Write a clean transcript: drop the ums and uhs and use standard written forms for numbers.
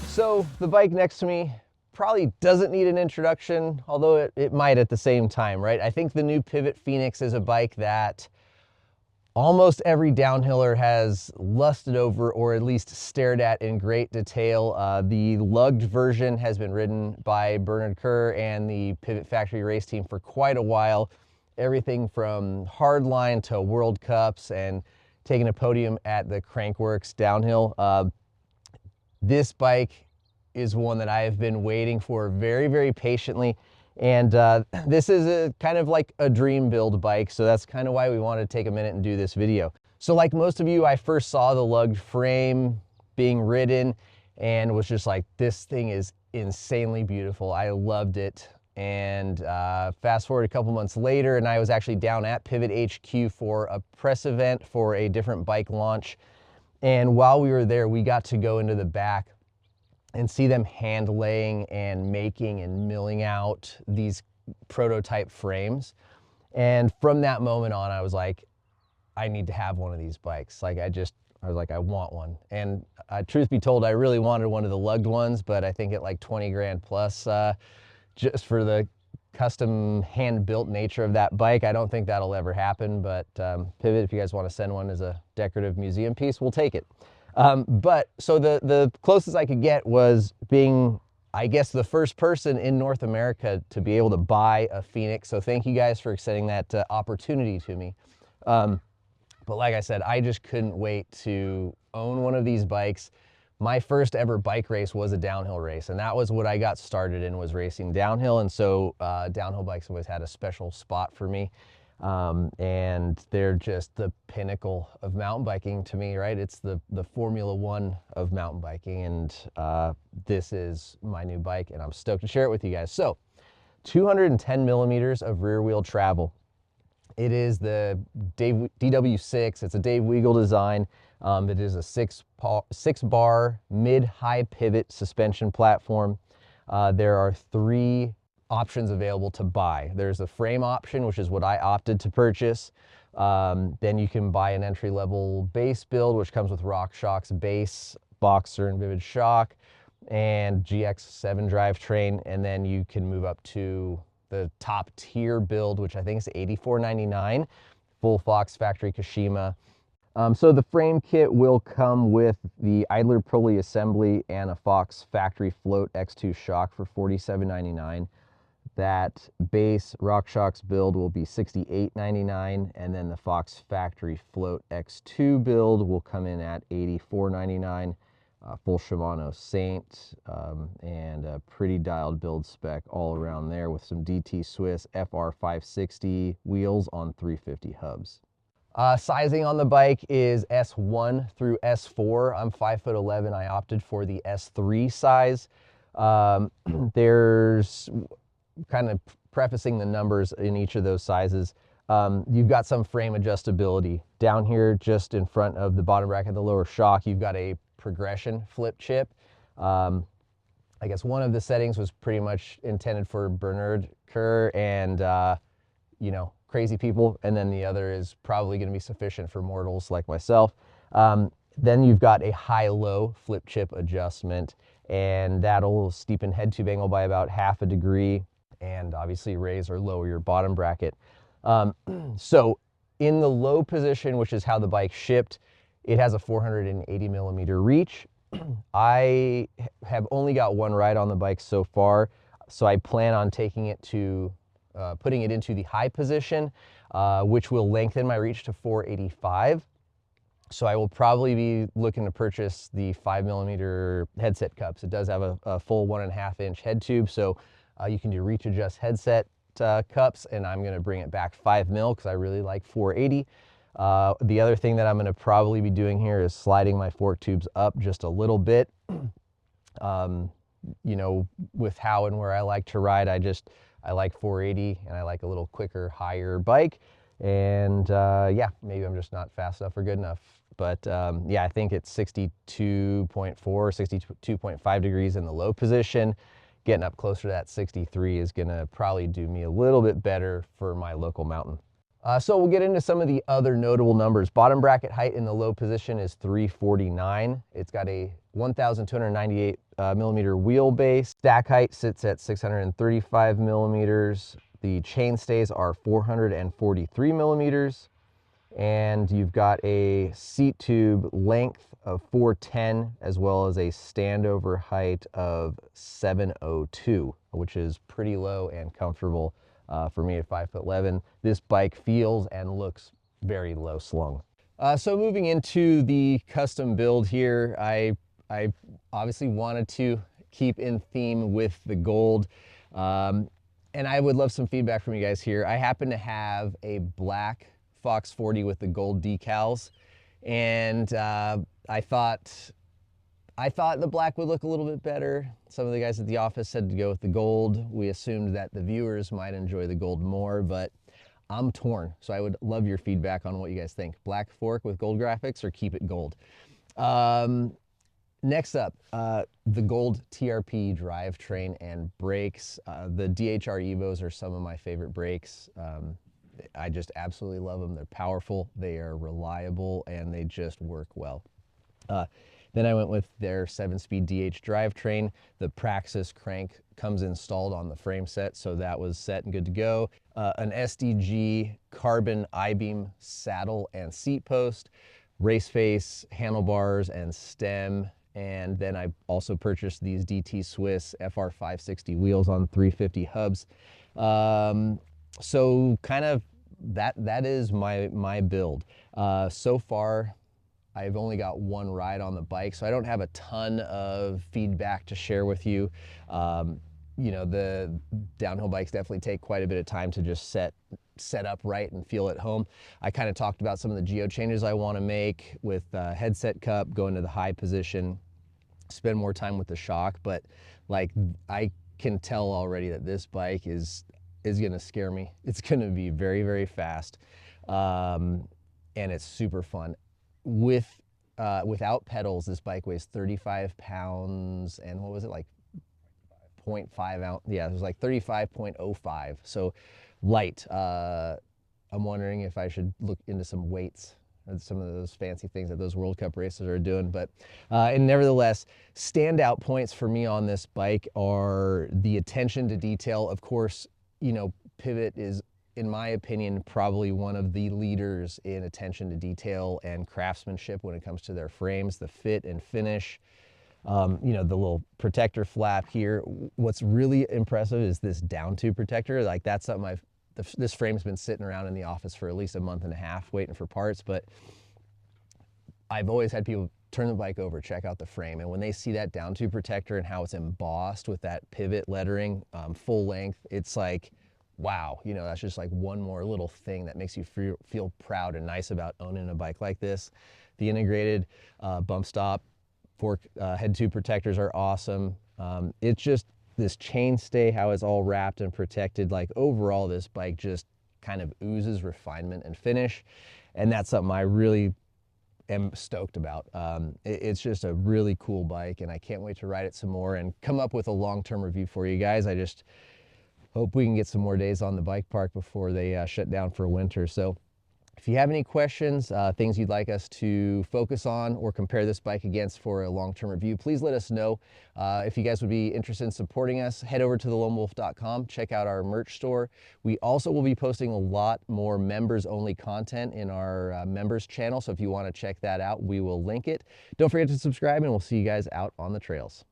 So the bike next to me probably doesn't need an introduction, although it might at the same time, right? I think the new Pivot Phoenix is a bike that almost every downhiller has lusted over or at least stared at in great detail. The lugged version has been ridden by Bernard Kerr and the Pivot Factory race team for quite a while. Everything from hardline to World Cups and taking a podium at the Crankworks downhill. This bike is one that I have been waiting for very, very patiently. And this is a kind of like a dream build bike. So that's kind of why we wanted to take a minute and do this video. So like most of you, I first saw the lugged frame being ridden and was just like, this thing is insanely beautiful. I loved it. And fast forward a couple months later, and I was actually down at Pivot HQ for a press event for a different bike launch. And while we were there, we got to go into the back and see them hand laying and making and milling out these prototype frames. And from that moment on, I was like, I need to have one of these bikes. Like I was like, I want one. And truth be told, I really wanted one of the lugged ones, but I think at like 20 grand plus, just for the custom hand-built nature of that bike, I don't think that'll ever happen. But Pivot, if you guys want to send one as a decorative museum piece, we'll take it. But so the closest I could get was being, I guess, the first person in North America to be able to buy a Phoenix. So thank you guys for extending that opportunity to me. But like I said, I just couldn't wait to own one of these bikes. My first ever bike race was a downhill race, and that was what I got started in, was racing downhill. And so downhill bikes always had a special spot for me. And they're just the pinnacle of mountain biking to me, right? It's the Formula One of mountain biking, and this is my new bike, and I'm stoked to share it with you guys. So 210 millimeters of rear wheel travel. It is the DW6. It's a Dave Weigel design. It is a six bar mid-high pivot suspension platform. There are 3 options available to buy. There's a frame option, which is what I opted to purchase. Then you can buy an entry-level base build, which comes with RockShox base, Boxer, and Vivid Shock, and GX7 drivetrain. And then you can move up to the top tier build, which I think is $84.99, full Fox factory Kashima. So the frame kit will come with the idler pulley assembly and a Fox factory float X2 shock for $47.99. That base RockShox build will be $68.99, and then the Fox factory float X2 build will come in at $84.99. Full Shimano Saint, and a pretty dialed build spec all around there with some DT Swiss FR560 wheels on 350 hubs. Sizing on the bike is S1 through S4. I'm 5'11". I opted for the S3 size. There's kind of prefacing the numbers in each of those sizes. You've got some frame adjustability. Down here, just in front of the bottom bracket, the lower shock, you've got a progression flip chip. I guess one of the settings was pretty much intended for Bernard Kerr and, you know, crazy people, and then the other is probably going to be sufficient for mortals like myself. Then you've got a high-low flip chip adjustment, and that'll steepen head tube angle by about ½ degree, and obviously raise or lower your bottom bracket. So in the low position, which is how the bike shipped, it has a 480 millimeter reach. I have only got one ride on the bike so far, so I plan on taking it to putting it into the high position, which will lengthen my reach to 485. So I will probably be looking to purchase the 5mm headset cups. It does have a full 1.5-inch head tube, so you can do reach adjust headset cups, and I'm going to bring it back 5mm because I really like 480. The other thing that I'm going to probably be doing here is sliding my fork tubes up just a little bit. You know, with how and where I like to ride, I like 480, and I like a little quicker, higher bike. And yeah, maybe I'm just not fast enough or good enough. But yeah, I think it's 62.4, 62.5 degrees in the low position. Getting up closer to that 63 is gonna probably do me a little bit better for my local mountain. So we'll get into some of the other notable numbers. Bottom bracket height in the low position is 349. It's got a 1,298 millimeter wheelbase. Stack height sits at 635 millimeters. The chain stays are 443 millimeters. And you've got a seat tube length of 410, as well as a standover height of 702, which is pretty low and comfortable for me at 5'11". This bike feels and looks very low slung. So moving into the custom build here, I obviously wanted to keep in theme with the gold. And I would love some feedback from you guys here. I happen to have a black Fox 40 with the gold decals, and I thought the black would look a little bit better. Some of the guys at the office said to go with the gold. We assumed that the viewers might enjoy the gold more, but I'm torn. So I would love your feedback on what you guys think. Black fork with gold graphics or keep it gold. Next up, the gold TRP drivetrain and brakes. The DHR Evos are some of my favorite brakes. I just absolutely love them. They're powerful, they are reliable, and they just work well. Then I went with their 7-speed DH drivetrain. The Praxis crank comes installed on the frame set, so that was set and good to go. An SDG carbon I-beam saddle and seat post, race face, handlebars, and stem. And then I also purchased these DT Swiss FR560 wheels on 350 hubs. So kind of that is my build. So far, I've only got one ride on the bike, so I don't have a ton of feedback to share with you. You know, the downhill bikes definitely take quite a bit of time to just set up right and feel at home. I kind of talked about some of the geo changes I want to make with headset cup, go into the high position, spend more time with the shock, but like I can tell already that this bike is gonna scare me. It's gonna be very, very fast, and it's super fun. Without pedals, this bike weighs 35 pounds, and what was it, like 0.5 ounce? Yeah, it was like 35.05, so light. I'm wondering if I should look into some weights, some of those fancy things that those World Cup races are doing. But and nevertheless, standout points for me on this bike are the attention to detail. Of course, you know, Pivot is, in my opinion, probably one of the leaders in attention to detail and craftsmanship when it comes to their frames, the fit and finish. You know, the little protector flap here. What's really impressive is this down tube protector. Like, that's something this frame's been sitting around in the office for at least a month and a half waiting for parts, but I've always had people turn the bike over, check out the frame, and when they see that down tube protector and how it's embossed with that Pivot lettering, full length, it's like, wow, you know, that's just like one more little thing that makes you feel proud and nice about owning a bike like this. The integrated bump stop fork head tube protectors are awesome. It's just this chainstay, how it's all wrapped and protected. Like, overall, this bike just kind of oozes refinement and finish, and that's something I really am stoked about. It's just a really cool bike, and I can't wait to ride it some more and come up with a long-term review for you guys. I just hope we can get some more days on the bike park before they shut down for winter. So if you have any questions, things you'd like us to focus on or compare this bike against for a long-term review, please let us know. If you guys would be interested in supporting us, head over to theloamwolf.com, check out our merch store. We also will be posting a lot more members-only content in our members channel, so if you want to check that out, we will link it. Don't forget to subscribe, and we'll see you guys out on the trails.